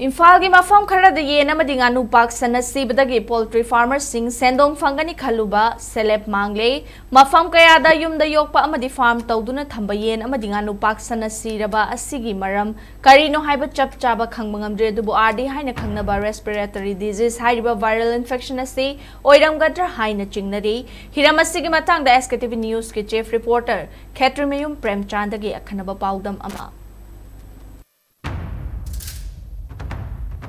Imphal gi mafam khara da yen amadi nganu Paksanna Siba poultry farmers sing sendong fangani khaluba selep mangle mafam kaya da yum da yokpa amadi farm tawduna thamba yen amadi nganu Paksanna siraba asigi maram karino haiba chap chaba khangmangamdre dubu RD haina khangnaba respiratory disease haiba viral infection asi oiram gadra haina chingnari hiram asigi matang da SKTV news ke chief reporter Khetrimayum Premchand gi akhanaba paudam ama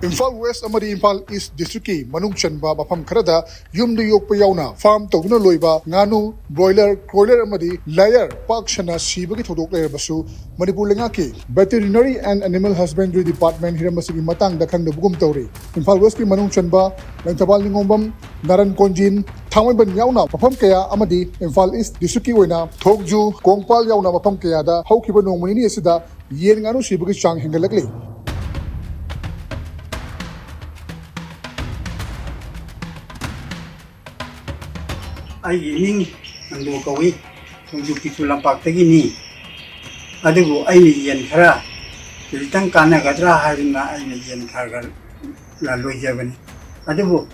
Imphal West amadi Imphal East District ki manung chanba mafam kharada yumdu yokpa yauna farm tawduna loiba nganu broiler amadi layer Paksanna Siba ki thodok lebasu Manipur lenga ki veterinary and animal husbandry department hiramasi matang da khang bugum tawri Imphal West ki manung chanba langtabal ningombam naran konjin thangban yauna mafam kaya amadi Imphal East District ki oina thokju kongpal yauna mafam kaya da haukiba nongmani ni asida yen nganu Siba ki chang hengalakli ai ning ando kawi tungju pitu lampak tagi ni adugo ai ni yen khara tang kana gadra harina ai ni yen khara la loijabani adugo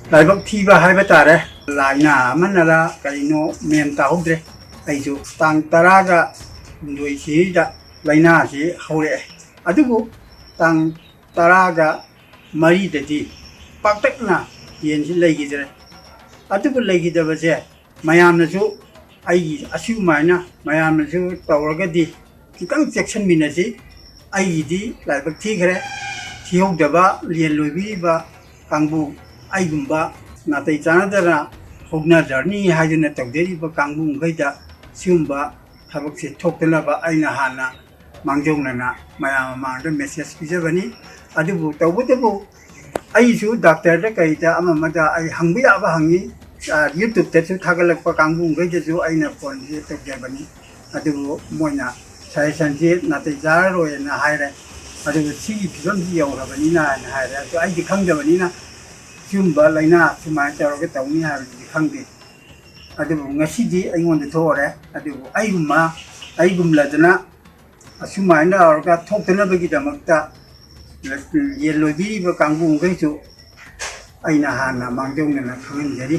laibak thiba haiba tare laina manara kaino men ta hudre ai ju tang taraga ndoi si da laina si Houre adugo tang taraga mari dadi paktakna yen si laigidre अतुब लेगिदबसे मयामनसु I असुमायना मयामनसु तवरगदि कितंग section मिनसि आईदी लाइबक थिखरे थिहोदबा लियन लोबिबा कांगबु आईगुंबा नातै चानदरा होगना journey Hajin तवदेरिबा कांगबु गैदा सिउंबा थबकसे थोक्तनबा आइना हाना मांगजौनना मयाम मांगद message पिजबनी अदुबु तवबदबु आईसु doctor दा कईता अममदा आई हंगबि आबा हंगी YouTube तेसु थागलकपा कांगबु गैजु आइना phone जे तकजबनी अदुबु Moina suggestion जे नातै जारोयना हायरे अदुबु सिगि fission जि यौरबनिना हायरे तो आइदि खंगजबनिना Zumba लाइना सुमाय तरगे तौनी हायदि खंगदि अदुबु ngasiदि आइगोंदे थोरे अदुबु आइगुमलादना असुमायना औरगा थोक्तनबगि दमकता yen lobi ba kangbu ngai chu aina hana mangjong na khangin jari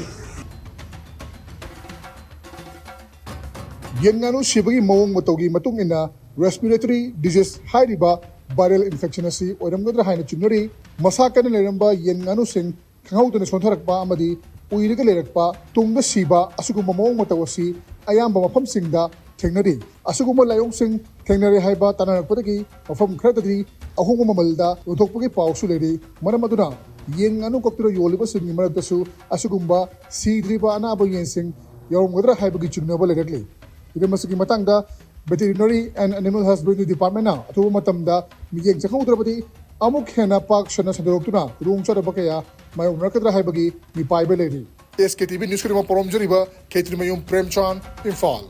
yen nganu Siba ki mawong matogi matung ina respiratory disease hairiba viral infection asi oiramgadra haina chinori masakana leramba yen nganu sing khanghauduna sontharakpa amadi uiriga lerakpa tungda Siba asuguma mawong matawasi ayamba mafam singda thengnari asuguma layong sing thengnari haiba tanarakpadagi mafam khradadi ahong mamalda uthokpagi pausu leri maramaduna yen nganu koptira yoliba singi maraddasu asugumba sidriba anaba yen sing yoromgadra haibagi chignaba lerakli idamasigi matangda veterinary and animal husbandry department na athuba matamda miyeng chakhaudrabadi amuk hena Paksanna sandaroktuna rungcharaba kaya mayomrakadra haibagi mi paiba leri SKTV news kama poromjariba Khetrimayum Premchand Imphal